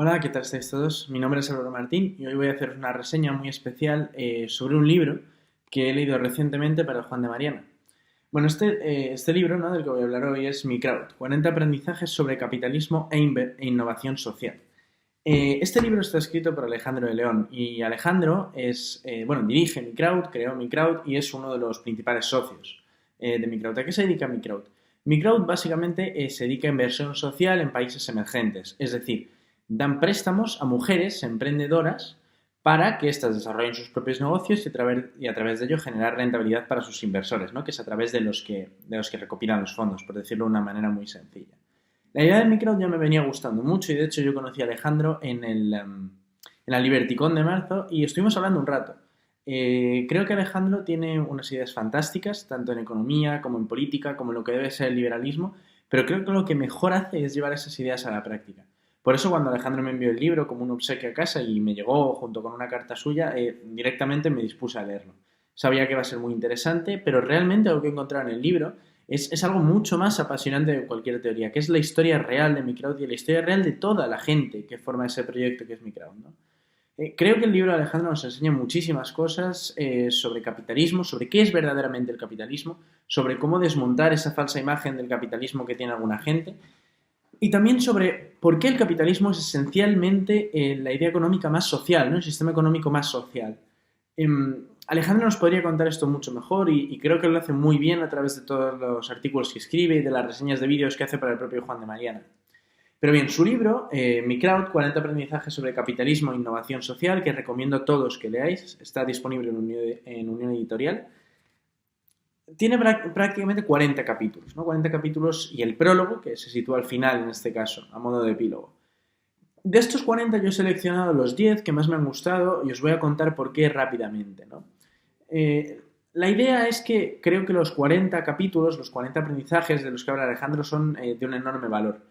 Hola, ¿qué tal estáis todos? Mi nombre es Álvaro Martín y hoy voy a hacer una reseña muy especial sobre un libro que he leído recientemente para el Juan de Mariana. Bueno, este libro, ¿no?, del que voy a hablar hoy es Mi Crowd, 40 aprendizajes sobre capitalismo e innovación social. Este libro está escrito por Alejandro de León y Alejandro dirige Mi Crowd, creó Mi Crowd y es uno de los principales socios de Mi Crowd. ¿A qué se dedica Mi Crowd? Mi Crowd básicamente se dedica a inversión social en países emergentes, es decir, dan préstamos a mujeres emprendedoras para que éstas desarrollen sus propios negocios y a través de ello generar rentabilidad para sus inversores, ¿no?, que es a través de los que recopilan los fondos, por decirlo de una manera muy sencilla. La idea del micro ya me venía gustando mucho y de hecho yo conocí a Alejandro en la LibertyCon de marzo y estuvimos hablando un rato. Creo que Alejandro tiene unas ideas fantásticas, tanto en economía como en política, como en lo que debe ser el liberalismo, pero creo que lo que mejor hace es llevar esas ideas a la práctica. Por eso cuando Alejandro me envió el libro como un obsequio a casa y me llegó junto con una carta suya, directamente me dispuse a leerlo. Sabía que iba a ser muy interesante, pero realmente lo que he encontrado en el libro es algo mucho más apasionante de cualquier teoría, que es la historia real de Microwd y la historia real de toda la gente que forma ese proyecto que es Microwd, ¿no? Creo que el libro de Alejandro nos enseña muchísimas cosas sobre capitalismo, sobre qué es verdaderamente el capitalismo, sobre cómo desmontar esa falsa imagen del capitalismo que tiene alguna gente y también sobre por qué el capitalismo es esencialmente la idea económica más social, ¿no?, el sistema económico más social. Alejandro nos podría contar esto mucho mejor y creo que lo hace muy bien a través de todos los artículos que escribe y de las reseñas de vídeos que hace para el propio Juan de Mariana. Pero bien, su libro, Mi Crowd, 40 aprendizajes sobre capitalismo e innovación social, que recomiendo a todos que leáis, está disponible en Unión Editorial, tiene prácticamente 40 capítulos, ¿no? 40 capítulos y el prólogo, que se sitúa al final en este caso, a modo de epílogo. De estos 40 yo he seleccionado los 10 que más me han gustado y os voy a contar por qué rápidamente, ¿no? La idea es que creo que los 40 capítulos, los 40 aprendizajes de los que habla Alejandro son de un enorme valor.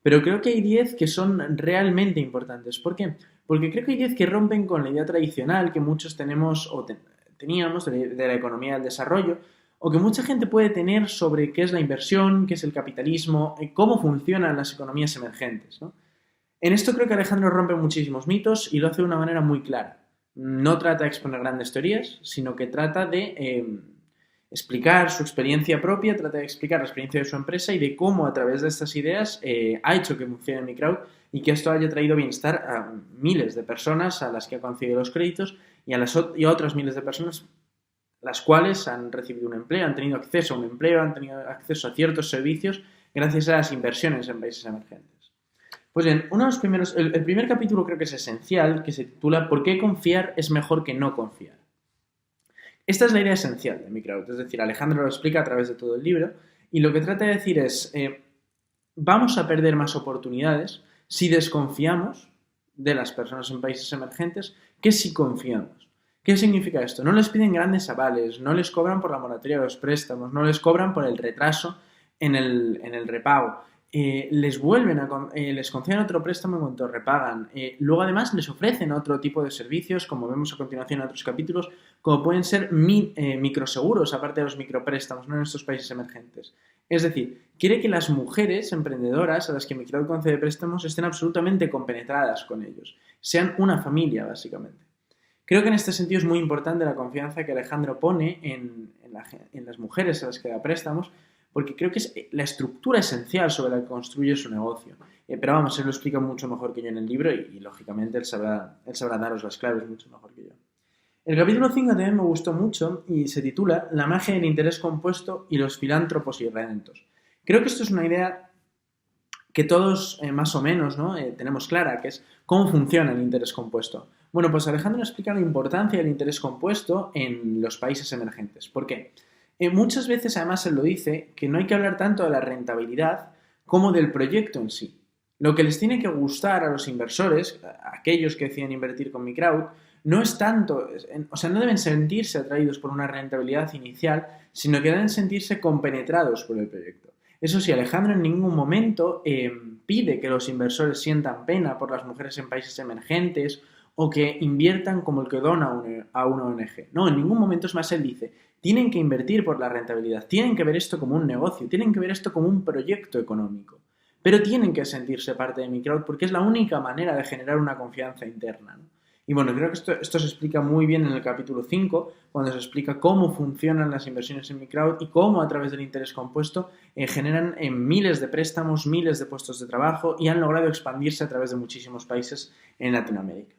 Pero creo que hay 10 que son realmente importantes. ¿Por qué? Porque creo que hay 10 que rompen con la idea tradicional que muchos tenemos teníamos de la economía del desarrollo, o que mucha gente puede tener sobre qué es la inversión, qué es el capitalismo, cómo funcionan las economías emergentes, ¿no? En esto creo que Alejandro rompe muchísimos mitos y lo hace de una manera muy clara. No trata de exponer grandes teorías, sino que trata de explicar su experiencia propia, trata de explicar la experiencia de su empresa y de cómo a través de estas ideas ha hecho que funcione Mi Crowd y que esto haya traído bienestar a miles de personas a las que ha concedido los créditos y a otras miles de personas las cuales han recibido un empleo, han tenido acceso a un empleo, han tenido acceso a ciertos servicios gracias a las inversiones en países emergentes. Pues bien, el primer capítulo creo que es esencial, que se titula ¿Por qué confiar es mejor que no confiar? Esta es la idea esencial de Mi Crowd, es decir, Alejandro lo explica a través de todo el libro y lo que trata de decir es vamos a perder más oportunidades si desconfiamos de las personas en países emergentes que si confiamos. ¿Qué significa esto? No les piden grandes avales, no les cobran por la moratoria de los préstamos, no les cobran por el retraso en el repago. Les conceden otro préstamo en cuanto repagan. Luego además les ofrecen otro tipo de servicios, como vemos a continuación en otros capítulos, como pueden ser microseguros, aparte de los micropréstamos, ¿no?, en estos países emergentes. Es decir, quiere que las mujeres emprendedoras a las que Microwd concede préstamos estén absolutamente compenetradas con ellos, sean una familia, básicamente. Creo que en este sentido es muy importante la confianza que Alejandro pone en las mujeres a las que da préstamos, porque creo que es la estructura esencial sobre la que construye su negocio. Pero vamos, él lo explica mucho mejor que yo en el libro y lógicamente él sabrá daros las claves mucho mejor que yo. El capítulo 5 también me gustó mucho y se titula La magia del interés compuesto y los filántropos irredentos. Creo que esto es una idea que todos más o menos, ¿no?, tenemos clara, que es cómo funciona el interés compuesto. Bueno, pues Alejandro explica la importancia del interés compuesto en los países emergentes. ¿Por qué? Muchas veces, además, él lo dice, que no hay que hablar tanto de la rentabilidad como del proyecto en sí. Lo que les tiene que gustar a los inversores, a aquellos que deciden invertir con Mi Crowd, no es tanto, o sea, no deben sentirse atraídos por una rentabilidad inicial, sino que deben sentirse compenetrados por el proyecto. Eso sí, Alejandro en ningún momento pide que los inversores sientan pena por las mujeres en países emergentes o que inviertan como el que dona a una ONG. No, en ningún momento. Es más, él dice, tienen que invertir por la rentabilidad, tienen que ver esto como un negocio, tienen que ver esto como un proyecto económico. pero tienen que sentirse parte de mi crowd porque es la única manera de generar una confianza interna, ¿no? Y bueno, creo que esto se explica muy bien en el capítulo 5, cuando se explica cómo funcionan las inversiones en mi crowd y cómo a través del interés compuesto generan miles de préstamos, miles de puestos de trabajo y han logrado expandirse a través de muchísimos países en Latinoamérica.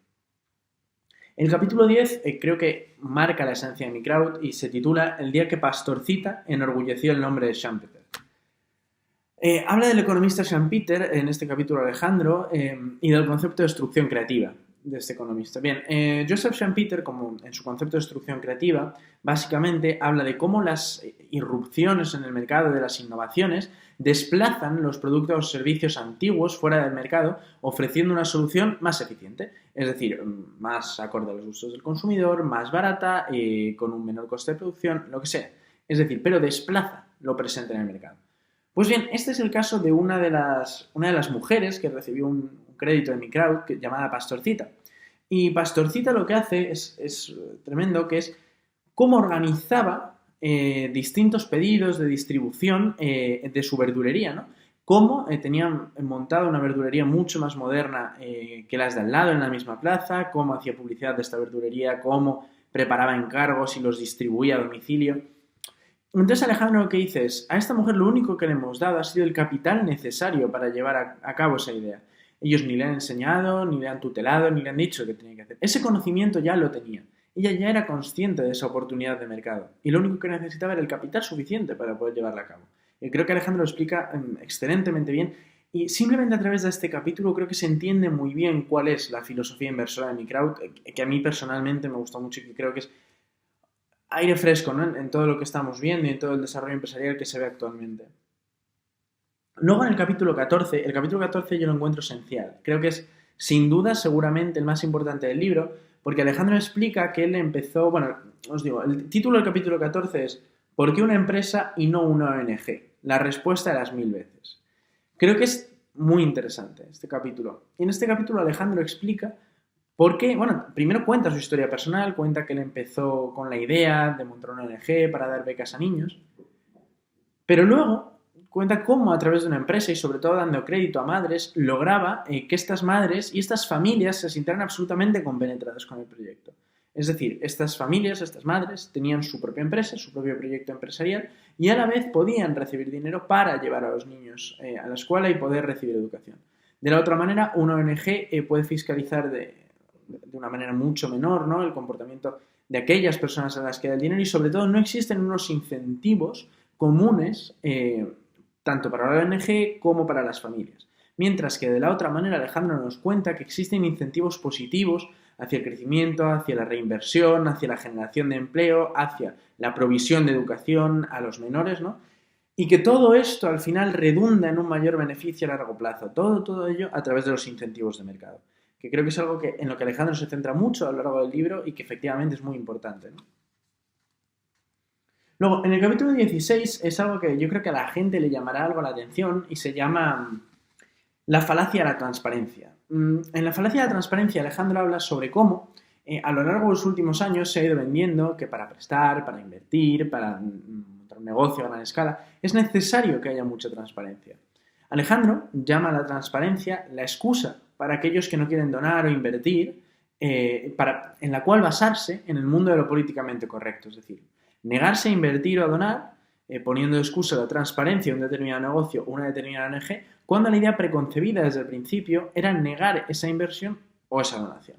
El capítulo 10 creo que marca la esencia de mi crowd y se titula El día que Pastorcita enorgulleció el nombre de Schumpeter. Habla del economista Schumpeter, en este capítulo Alejandro, y del concepto de destrucción creativa de este economista. Bien, Joseph Schumpeter, como en su concepto de destrucción creativa, básicamente habla de cómo las irrupciones en el mercado de las innovaciones desplazan los productos o servicios antiguos fuera del mercado, ofreciendo una solución más eficiente, es decir, más acorde a los gustos del consumidor, más barata, con un menor coste de producción, lo que sea. Es decir, pero desplaza lo presente en el mercado. Pues bien, este es el caso de una de las mujeres que recibió un crédito de mi crowd llamada Pastorcita. Y Pastorcita lo que hace es tremendo, que es cómo organizaba distintos pedidos de distribución de su verdulería, ¿no? Cómo tenían montada una verdulería mucho más moderna que las de al lado en la misma plaza, cómo hacía publicidad de esta verdulería, cómo preparaba encargos y los distribuía a domicilio. Entonces Alejandro lo que dice es, a esta mujer lo único que le hemos dado ha sido el capital necesario para llevar a cabo esa idea. Ellos ni le han enseñado, ni le han tutelado, ni le han dicho qué tenía que hacer. Ese conocimiento ya lo tenía. Ella ya era consciente de esa oportunidad de mercado y lo único que necesitaba era el capital suficiente para poder llevarla a cabo. Y creo que Alejandro lo explica excelentemente bien y simplemente a través de este capítulo creo que se entiende muy bien cuál es la filosofía inversora de mi crowd, que a mí personalmente me gusta mucho y que creo que es aire fresco, ¿no? En todo lo que estamos viendo y en todo el desarrollo empresarial que se ve actualmente. Luego en el capítulo 14 yo lo encuentro esencial. Creo que es, sin duda, seguramente el más importante del libro, porque Alejandro explica que él empezó, bueno, os digo, el título del capítulo 14 es ¿por qué una empresa y no una ONG? La respuesta de las 1000 veces. Creo que es muy interesante este capítulo. Y en este capítulo Alejandro explica por qué, bueno, primero cuenta su historia personal, cuenta que él empezó con la idea de montar una ONG para dar becas a niños, pero luego cuenta cómo a través de una empresa y sobre todo dando crédito a madres, lograba que estas madres y estas familias se sintieran absolutamente compenetradas con el proyecto. Es decir, estas familias, estas madres, tenían su propia empresa, su propio proyecto empresarial y a la vez podían recibir dinero para llevar a los niños a la escuela y poder recibir educación. De la otra manera, una ONG puede fiscalizar de una manera mucho menor, ¿no?, el comportamiento de aquellas personas a las que da el dinero y sobre todo no existen unos incentivos comunes tanto para la ONG como para las familias. Mientras que de la otra manera Alejandro nos cuenta que existen incentivos positivos hacia el crecimiento, hacia la reinversión, hacia la generación de empleo, hacia la provisión de educación a los menores, ¿no? Y que todo esto al final redunda en un mayor beneficio a largo plazo. Todo ello a través de los incentivos de mercado. Que creo que es algo en lo que Alejandro se centra mucho a lo largo del libro y que efectivamente es muy importante, ¿no? Luego, en el capítulo 16 es algo que yo creo que a la gente le llamará algo la atención y se llama la falacia de la transparencia. En la falacia de la transparencia Alejandro habla sobre cómo a lo largo de los últimos años se ha ido vendiendo que para prestar, para invertir, para montar un negocio a gran escala, es necesario que haya mucha transparencia. Alejandro llama a la transparencia la excusa para aquellos que no quieren donar o invertir, en la cual basarse en el mundo de lo políticamente correcto, es decir, negarse a invertir o a donar, poniendo de excusa la transparencia de un determinado negocio o una determinada ONG, cuando la idea preconcebida desde el principio era negar esa inversión o esa donación.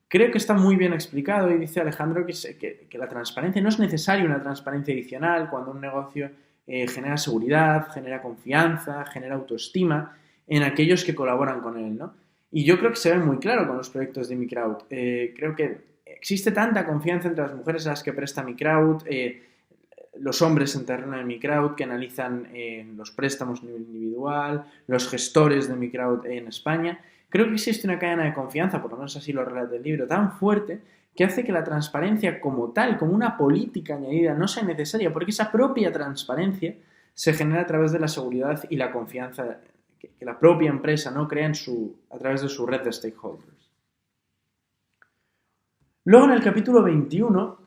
Creo que está muy bien explicado y dice Alejandro que la transparencia no es necesaria una transparencia adicional cuando un negocio genera seguridad, genera confianza, genera autoestima en aquellos que colaboran con él, ¿no? Y yo creo que se ve muy claro con los proyectos de mi crowd. Creo que existe tanta confianza entre las mujeres a las que presta mi crowd, los hombres en terreno de mi crowd que analizan los préstamos a nivel individual, los gestores de mi crowd en España. Creo que existe una cadena de confianza, por lo menos así lo relata el libro, tan fuerte que hace que la transparencia como tal, como una política añadida, no sea necesaria, porque esa propia transparencia se genera a través de la seguridad y la confianza que la propia empresa, ¿no?, crea a través de su red de stakeholders. Luego en el capítulo 21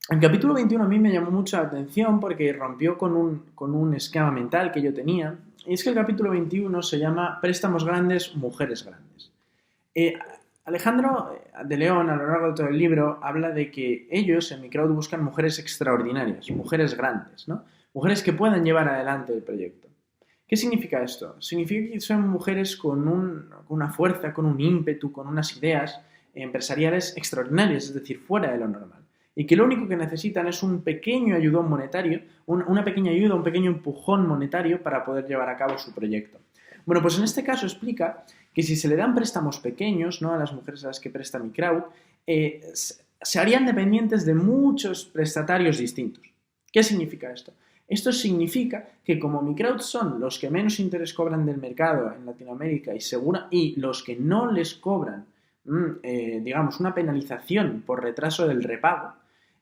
a mí me llamó mucho la atención porque rompió con un esquema mental que yo tenía. Y es que el capítulo 21 se llama Préstamos grandes, mujeres grandes. Eh, Alejandro de León, a lo largo de todo el libro, habla de que ellos en Microwd buscan mujeres extraordinarias, mujeres grandes, ¿no? Mujeres que puedan llevar adelante el proyecto. ¿Qué significa esto? Significa que son mujeres con una fuerza, con un ímpetu, con unas ideas empresariales extraordinarias, es decir, fuera de lo normal. Y que lo único que necesitan es un pequeño ayudón monetario, una pequeña ayuda, un pequeño empujón monetario para poder llevar a cabo su proyecto. Bueno, pues en este caso explica que si se le dan préstamos pequeños, ¿no?, a las mujeres a las que presta Microwd, se harían dependientes de muchos prestatarios distintos. ¿Qué significa esto? Esto significa que como Microwd son los que menos interés cobran del mercado en Latinoamérica y los que no les cobran, digamos, una penalización por retraso del repago,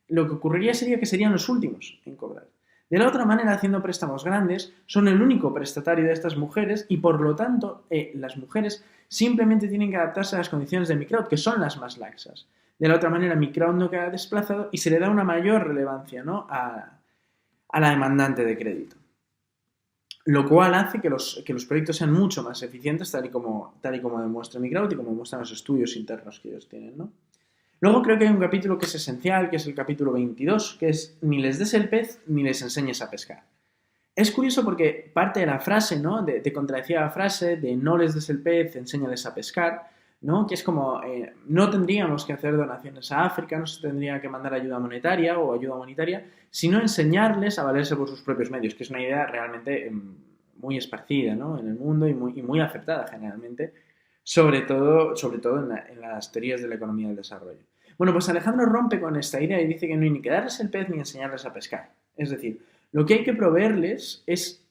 lo que ocurriría sería que serían los últimos en cobrar. De la otra manera, haciendo préstamos grandes, son el único prestatario de estas mujeres y, por lo tanto, las mujeres simplemente tienen que adaptarse a las condiciones de Microwd, que son las más laxas. De la otra manera, Microwd no queda desplazado y se le da una mayor relevancia, ¿no?, a la demandante de crédito. Lo cual hace que los proyectos sean mucho más eficientes, tal y como demuestra Microwd y como muestran los estudios internos que ellos tienen, ¿no? Luego creo que hay un capítulo que es esencial, que es el capítulo 22, que es ni les des el pez ni les enseñes a pescar. Es curioso porque parte de la frase, ¿no?, de contradecir la frase de no les des el pez, enséñales a pescar, ¿no?, que es como no tendríamos que hacer donaciones a África, no se tendría que mandar ayuda monetaria o ayuda humanitaria, sino enseñarles a valerse por sus propios medios, que es una idea realmente muy esparcida, ¿no?, en el mundo y muy aceptada generalmente, sobre todo en las teorías de la economía del desarrollo. Bueno, pues Alejandro rompe con esta idea y dice que no hay ni que darles el pez ni enseñarles a pescar. Es decir, lo que hay que proveerles es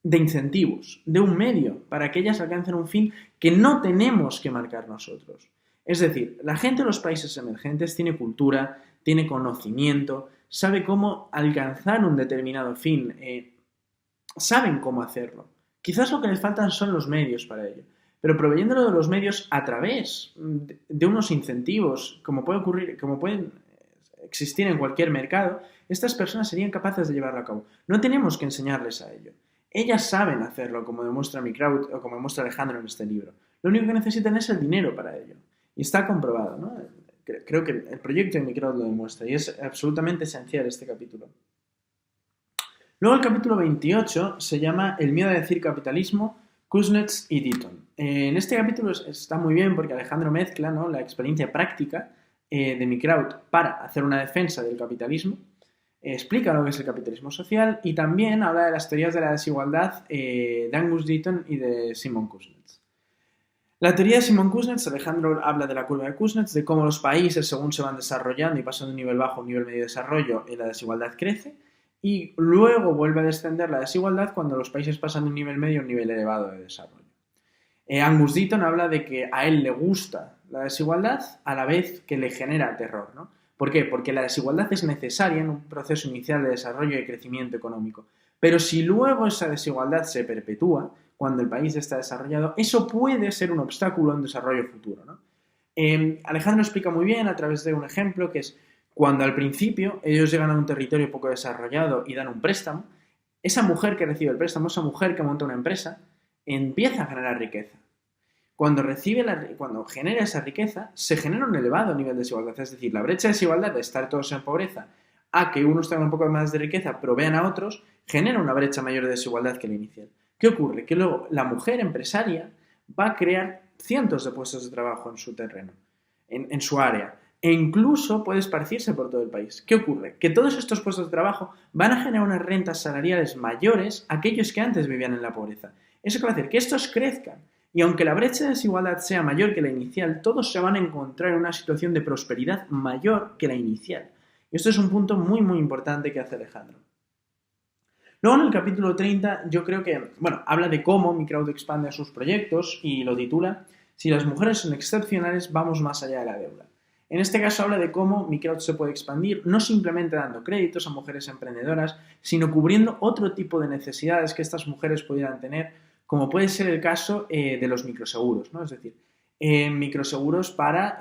de incentivos, de un medio, para que ellas alcancen un fin que no tenemos que marcar nosotros. Es decir, la gente de los países emergentes tiene cultura, tiene conocimiento, sabe cómo alcanzar un determinado fin, saben cómo hacerlo. Quizás lo que les faltan son los medios para ello, pero proveyéndolo de los medios a través de unos incentivos, como pueden existir en cualquier mercado, estas personas serían capaces de llevarlo a cabo. No tenemos que enseñarles a ello. Ellas saben hacerlo, como demuestra Microwd o como demuestra Alejandro en este libro. Lo único que necesitan es el dinero para ello. Y está comprobado, ¿no? Creo que el proyecto de Microwd lo demuestra y es absolutamente esencial este capítulo. Luego el capítulo 28 se llama El miedo a decir capitalismo, Kuznets y Deaton. En este capítulo está muy bien porque Alejandro mezcla, ¿no?, la experiencia práctica de Microwd para hacer una defensa del capitalismo, explica lo que es el capitalismo social y también habla de las teorías de la desigualdad de Angus Deaton y de Simon Kuznets. La teoría de Simon Kuznets, Alejandro habla de la curva de Kuznets, de cómo los países, según se van desarrollando y pasan de un nivel bajo a un nivel medio de desarrollo, la desigualdad crece y luego vuelve a descender la desigualdad cuando los países pasan de un nivel medio a un nivel elevado de desarrollo. Angus Deaton habla de que a él le gusta la desigualdad a la vez que le genera terror, ¿no? ¿Por qué? Porque la desigualdad es necesaria en un proceso inicial de desarrollo y crecimiento económico. Pero si luego esa desigualdad se perpetúa, cuando el país está desarrollado, eso puede ser un obstáculo en desarrollo futuro, ¿no? Alejandro explica muy bien a través de un ejemplo que es cuando al principio ellos llegan a un territorio poco desarrollado y dan un préstamo, esa mujer que recibe el préstamo, esa mujer que monta una empresa, empieza a generar riqueza. Cuando genera esa riqueza, se genera un elevado nivel de desigualdad. Es decir, la brecha de desigualdad de estar todos en pobreza a que unos tengan un poco más de riqueza, provean a otros, genera una brecha mayor de desigualdad que la inicial. ¿Qué ocurre? Que luego la mujer empresaria va a crear cientos de puestos de trabajo en su terreno, en su área, e incluso puede esparcirse por todo el país. ¿Qué ocurre? Que todos estos puestos de trabajo van a generar unas rentas salariales mayores a aquellos que antes vivían en la pobreza. Eso va a hacer que estos crezcan. Y aunque la brecha de desigualdad sea mayor que la inicial, todos se van a encontrar en una situación de prosperidad mayor que la inicial. Y esto es un punto muy, muy importante que hace Alejandro. Luego en el capítulo 30 yo creo que, habla de cómo Microwd expande sus proyectos y lo titula Si las mujeres son excepcionales, vamos más allá de la deuda. En este caso habla de cómo Microwd se puede expandir, no simplemente dando créditos a mujeres emprendedoras, sino cubriendo otro tipo de necesidades que estas mujeres pudieran tener, como puede ser el caso de los microseguros, ¿no? Es decir, microseguros para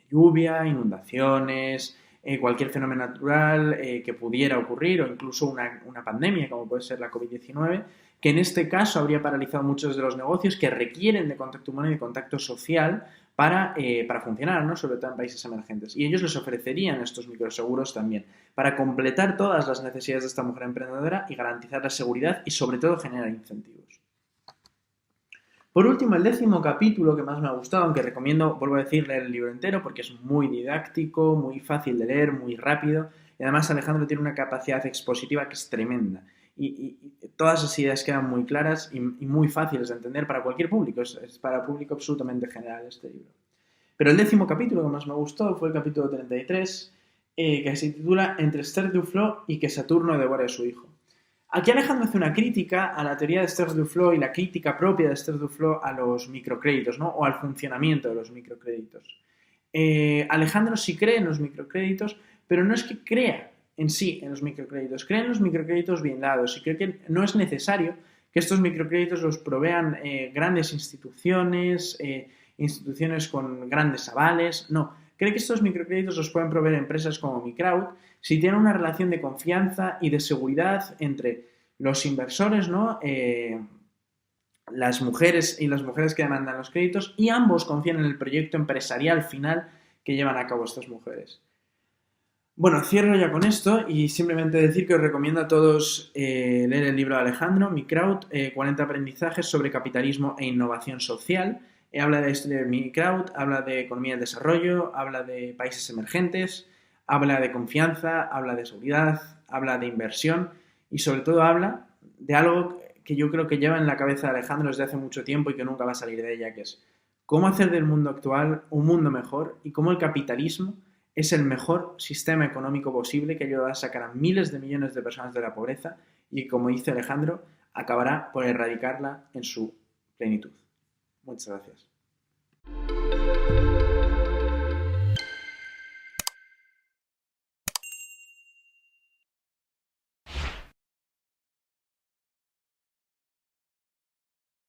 lluvia, inundaciones, cualquier fenómeno natural que pudiera ocurrir o incluso una pandemia como puede ser la COVID-19, que en este caso habría paralizado muchos de los negocios que requieren de contacto humano y de contacto social para funcionar, ¿no? Sobre todo en países emergentes. Y ellos les ofrecerían estos microseguros también, para completar todas las necesidades de esta mujer emprendedora y garantizar la seguridad y sobre todo generar incentivos. Por último, el 10º capítulo que más me ha gustado, aunque recomiendo, vuelvo a decir, leer el libro entero porque es muy didáctico, muy fácil de leer, muy rápido y además Alejandro tiene una capacidad expositiva que es tremenda y todas las ideas quedan muy claras y muy fáciles de entender para cualquier público, es para público absolutamente general este libro. Pero el 10º capítulo que más me gustó fue el capítulo 33, que se titula Entre Esther Duflo y que Saturno devore a su hijo. Aquí Alejandro hace una crítica a la teoría de Esther Duflo y la crítica propia de Esther Duflo a los microcréditos, ¿no? O al funcionamiento de los microcréditos. Alejandro sí cree en los microcréditos, pero no es que crea en sí en los microcréditos, cree en los microcréditos bien dados y cree que no es necesario que estos microcréditos los provean grandes instituciones, instituciones con grandes avales, no. Cree que estos microcréditos los pueden proveer empresas como MiCrowd si tienen una relación de confianza y de seguridad entre los inversores, ¿no? Las mujeres y las mujeres que demandan los créditos y ambos confían en el proyecto empresarial final que llevan a cabo estas mujeres. Bueno, cierro ya con esto y simplemente decir que os recomiendo a todos leer el libro de Alejandro, MiCrowd, 40 aprendizajes sobre capitalismo e innovación social. Habla de la historia de MiCrowd, habla de economía del desarrollo, habla de países emergentes, habla de confianza, habla de seguridad, habla de inversión y sobre todo habla de algo que yo creo que lleva en la cabeza de Alejandro desde hace mucho tiempo y que nunca va a salir de ella, que es cómo hacer del mundo actual un mundo mejor y cómo el capitalismo es el mejor sistema económico posible que ayuda a sacar a miles de millones de personas de la pobreza y, como dice Alejandro, acabará por erradicarla en su plenitud. Muchas gracias.